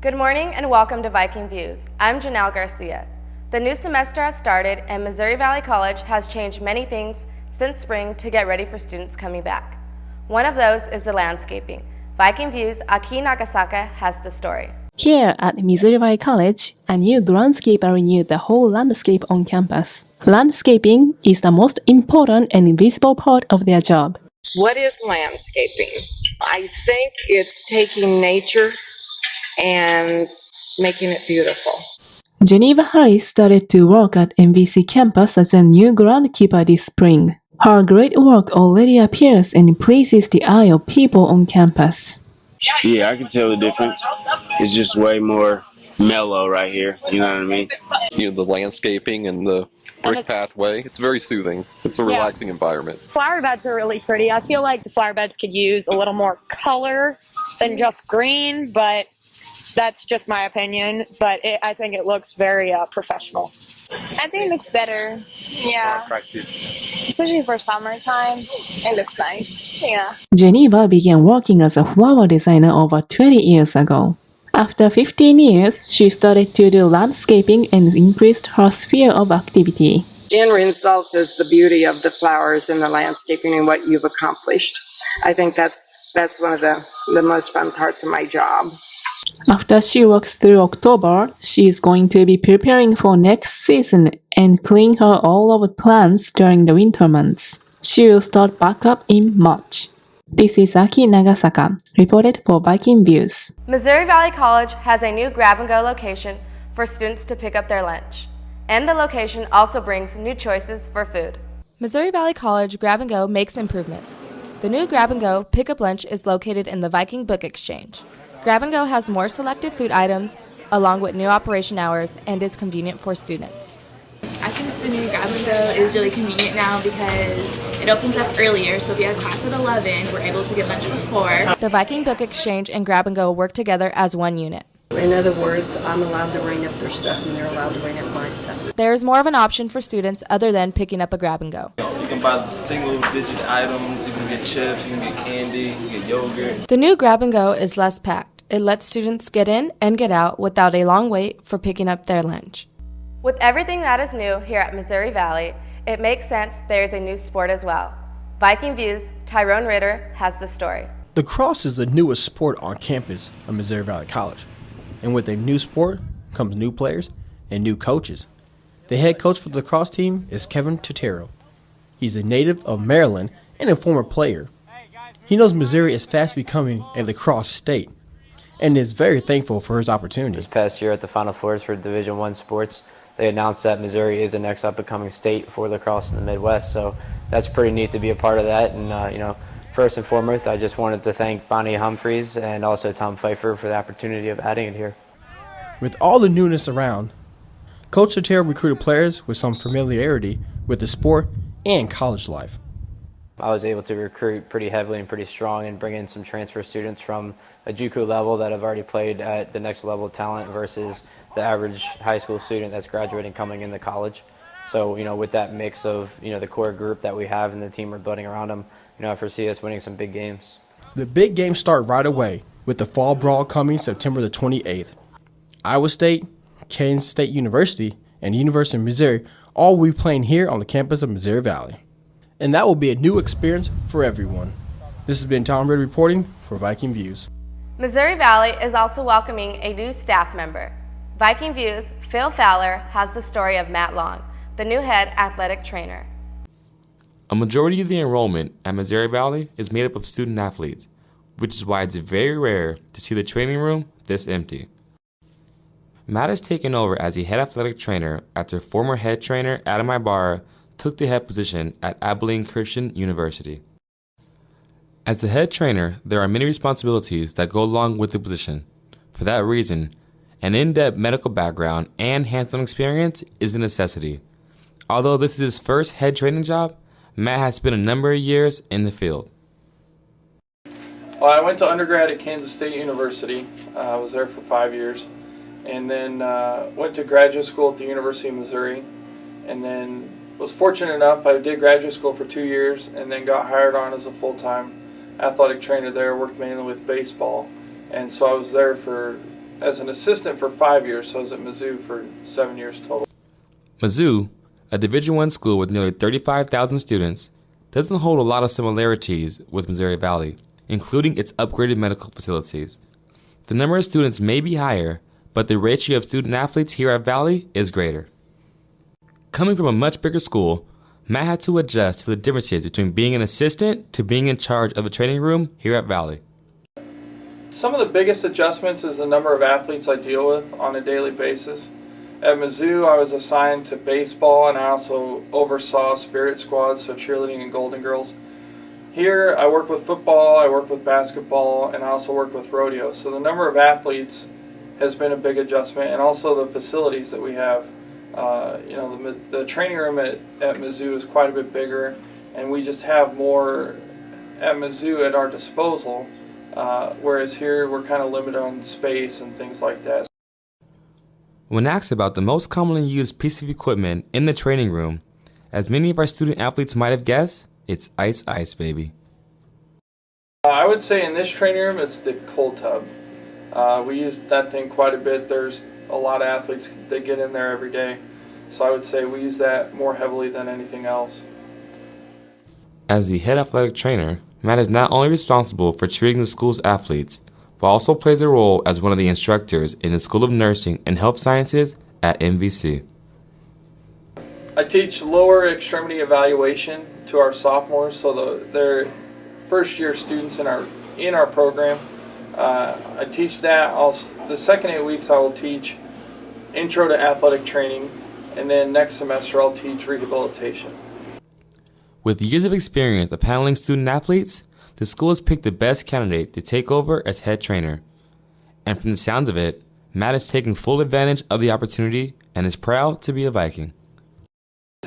Good morning and welcome to Viking Views. I'm Janelle Garcia. The new semester has started and Missouri Valley College has changed many things since spring to get ready for students coming back. One of those is the landscaping. Viking Views' Aki Nagasaka has the story. Here at Missouri Valley College, a new groundskeeper renewed the whole landscape on campus. Landscaping is the most important and visible part of their job. What is landscaping? I think it's taking nature and making it beautiful. Geneva Harris started to work at MVC campus as a new groundkeeper this spring. Her great work already appears and pleases the eye of people on campus. Yeah, I can tell the difference. It's just way more mellow right here. You know what I mean? The landscaping and the brick pathway, it's very soothing. It's a relaxing environment. Flower beds are really pretty. I feel like the flower beds could use a little more color than just green, but that's just my opinion. But I think it looks very professional. I think it looks better. Yeah. Attractive. Especially for summertime, it looks nice. Yeah. Geneva began working as a flower designer over 20 years ago. After 15 years, she started to do landscaping and increased her sphere of activity. The end result is the beauty of the flowers and the landscaping and what you've accomplished. I think that's one of the most fun parts of my job. After she works through October, she is going to be preparing for next season and clean her all over plants during the winter months. She will start back up in March. This is Aki Nagasaka, reported for Viking Views. Missouri Valley College has a new grab-and-go location for students to pick up their lunch. And the location also brings new choices for food. Missouri Valley College Grab-and-Go makes improvements. The new Grab-and-Go Pickup Lunch is located in the Viking Book Exchange. Grab-and-Go has more selected food items, along with new operation hours, and is convenient for students. I think the new Grab-and-Go is really convenient now because it opens up earlier, so if you have class at 11, we're able to get lunch before. The Viking Book Exchange and Grab-and-Go work together as one unit. In other words, I'm allowed to bring up their stuff and they're allowed to bring up my stuff. There is more of an option for students other than picking up a Grab-and-Go. You can buy single-digit items, you can get chips, you can get candy, you can get yogurt. The new Grab-and-Go is less packed. It lets students get in and get out without a long wait for picking up their lunch. With everything that is new here at Missouri Valley, it makes sense there is a new sport as well. Viking Views' Tyrone Ritter has the story. Lacrosse is the newest sport on campus of Missouri Valley College. And with a new sport comes new players and new coaches. The head coach for the lacrosse team is Kevin Totero. He's a native of Maryland and a former player. He knows Missouri is fast becoming a lacrosse state and is very thankful for his opportunity. This past year at the Final Fours for Division I sports, they announced that Missouri is the next up-and-coming state for lacrosse in the Midwest, so that's pretty neat to be a part of that. And first and foremost, I just wanted to thank Bonnie Humphreys and also Tom Pfeiffer for the opportunity of adding it here. With all the newness around, Coach Totero recruited players with some familiarity with the sport and college life. I was able to recruit pretty heavily and pretty strong and bring in some transfer students from a JUCO level that have already played at the next level of talent versus the average high school student that's graduating coming into college. So, with that mix of, the core group that we have and the team we're building around them, I foresee us winning some big games. The big games start right away with the Fall Brawl coming September the 28th. Iowa State, Kansas State University, and University of Missouri all will be playing here on the campus of Missouri Valley. And that will be a new experience for everyone. This has been Tom Ridd reporting for Viking Views. Missouri Valley is also welcoming a new staff member. Viking Views' Phil Fowler has the story of Matt Long, the new head athletic trainer. A majority of the enrollment at Missouri Valley is made up of student athletes, which is why it's very rare to see the training room this empty. Matt has taken over as the head athletic trainer after former head trainer Adam Ibarra took the head position at Abilene Christian University. As the head trainer, there are many responsibilities that go along with the position. For that reason, an in-depth medical background and hands-on experience is a necessity. Although this is his first head training job, Matt has spent a number of years in the field. Well, I went to undergrad at Kansas State University. I was there for 5 years. And then went to graduate school at the University of Missouri. And then was fortunate enough, I did graduate school for 2 years and then got hired on as a full-time athletic trainer there, worked mainly with baseball. And so I was there for as an assistant for 5 years, so I was at Mizzou for 7 years total. Mizzou, a Division I school with nearly 35,000 students, doesn't hold a lot of similarities with Missouri Valley, including its upgraded medical facilities. The number of students may be higher, but the ratio of student athletes here at Valley is greater. Coming from a much bigger school, Matt had to adjust to the differences between being an assistant to being in charge of a training room here at Valley. Some of the biggest adjustments is the number of athletes I deal with on a daily basis. At Mizzou, I was assigned to baseball, and I also oversaw spirit squads, so cheerleading and Golden Girls. Here, I work with football, I work with basketball, and I also work with rodeo. So the number of athletes has been a big adjustment, and also the facilities that we have. The training room at Mizzou is quite a bit bigger, and we just have more at Mizzou at our disposal, whereas here we're kind of limited on space and things like that. When asked about the most commonly used piece of equipment in the training room, as many of our student athletes might have guessed, it's ice, baby. I would say in this training room, it's the cold tub. We use that thing quite a bit. There's a lot of athletes that get in there every day, so I would say we use that more heavily than anything else. As the head athletic trainer, Matt is not only responsible for treating the school's athletes, but also plays a role as one of the instructors in the School of Nursing and Health Sciences at MVC. I teach lower extremity evaluation to our sophomores, so they're first-year students in our program. I teach that. The second 8 weeks I will teach Intro to Athletic Training, and then next semester I'll teach Rehabilitation. With years of experience of handling student athletes, the school has picked the best candidate to take over as head trainer. And from the sounds of it, Matt is taking full advantage of the opportunity and is proud to be a Viking.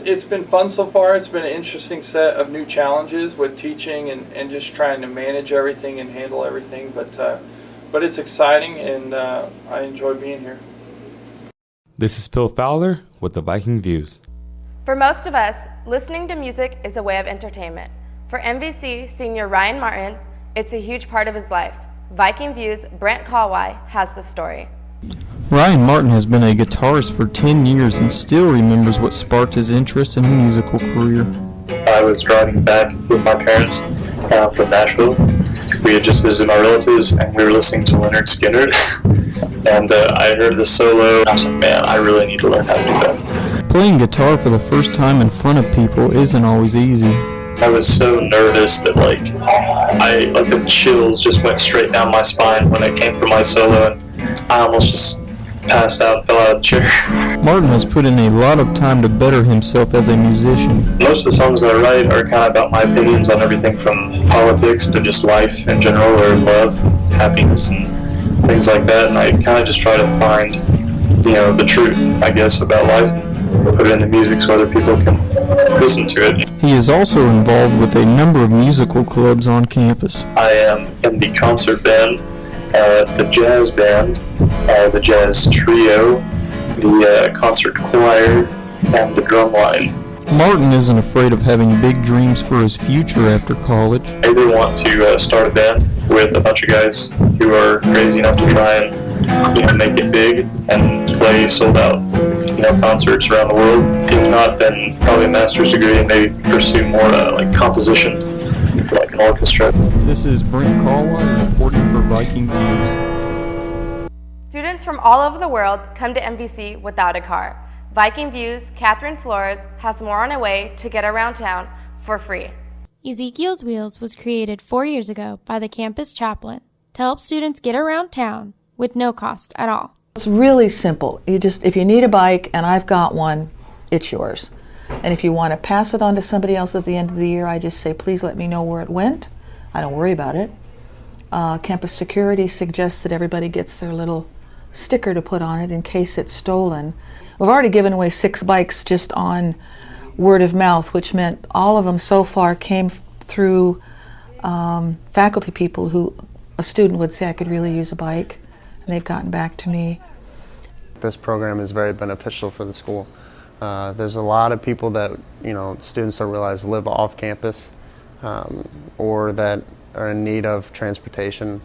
It's been fun so far. It's been an interesting set of new challenges with teaching and just trying to manage everything and handle everything. But it's exciting, and I enjoy being here. This is Phil Fowler with the Viking Views. For most of us, listening to music is a way of entertainment. For MVC senior Ryan Martin, it's a huge part of his life. Viking Views' Brent Kalwai has the story. Ryan Martin has been a guitarist for 10 years and still remembers what sparked his interest in a musical career. I was driving back with my parents from Nashville. We had just visited my relatives, and we were listening to Leonard Skinner. And I heard the solo, and I was like, man, I really need to learn how to do that. Playing guitar for the first time in front of people isn't always easy. I was so nervous that the chills just went straight down my spine when it came for my solo, and I almost just passed out and fell out of the chair. Martin has put in a lot of time to better himself as a musician. Most of the songs that I write are kind of about my opinions on everything from politics to just life in general, or love, happiness, and things like that. And I kind of just try to find, the truth, I guess, about life, and put it in the music so other people can listen to it. He is also involved with a number of musical clubs on campus. I am in the concert band, the jazz band, the jazz trio, the concert choir, and the drum line. Martin isn't afraid of having big dreams for his future after college. I really want to start a band with a bunch of guys who are crazy enough to try and make it big and play sold out concerts around the world. If not, then probably a master's degree and maybe pursue more composition, like an orchestra. This is Brent Kalwai reporting for Viking Views. Students from all over the world come to MVC without a car. Viking Views' Catherine Flores has more on a way to get around town for free. Ezras Wheels was created 4 years ago by the campus chaplain to help students get around town with no cost at all. It's really simple. If you need a bike and I've got one, it's yours. And if you want to pass it on to somebody else at the end of the year, I just say, please let me know where it went. I don't worry about it. Campus security suggests that everybody gets their little sticker to put on it in case it's stolen. We've already given away 6 bikes just on word of mouth, which meant all of them so far came through faculty people who a student would say, I could really use a bike, and they've gotten back to me. This program is very beneficial for the school. There's a lot of people that students don't realize live off campus or that are in need of transportation.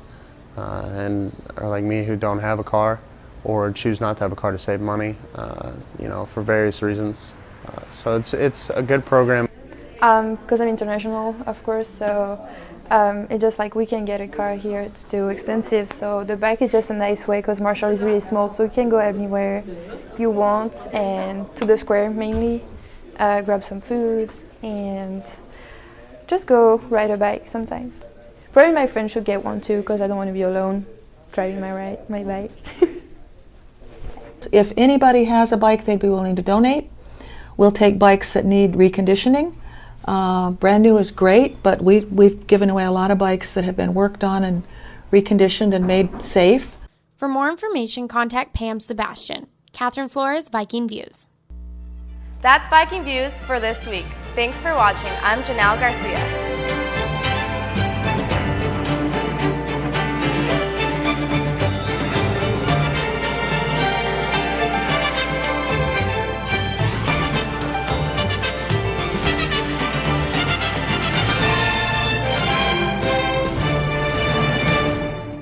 and are like me who don't have a car or choose not to have a car to save money, for various reasons. So it's a good program. Because I'm international, of course, so it's just like we can get a car here, it's too expensive. So the bike is just a nice way because Marshall is really small, so you can go anywhere you want and to the square mainly, grab some food and just go ride a bike sometimes. Probably my friend should get one too because I don't want to be alone driving my bike. If anybody has a bike they'd be willing to donate, we'll take bikes that need reconditioning. Brand new is great, but we've given away a lot of bikes that have been worked on and reconditioned and made safe. For more information, contact Pam Sebastian. Catherine Flores, Viking Views. That's Viking Views for this week. Thanks for watching. I'm Janelle Garcia.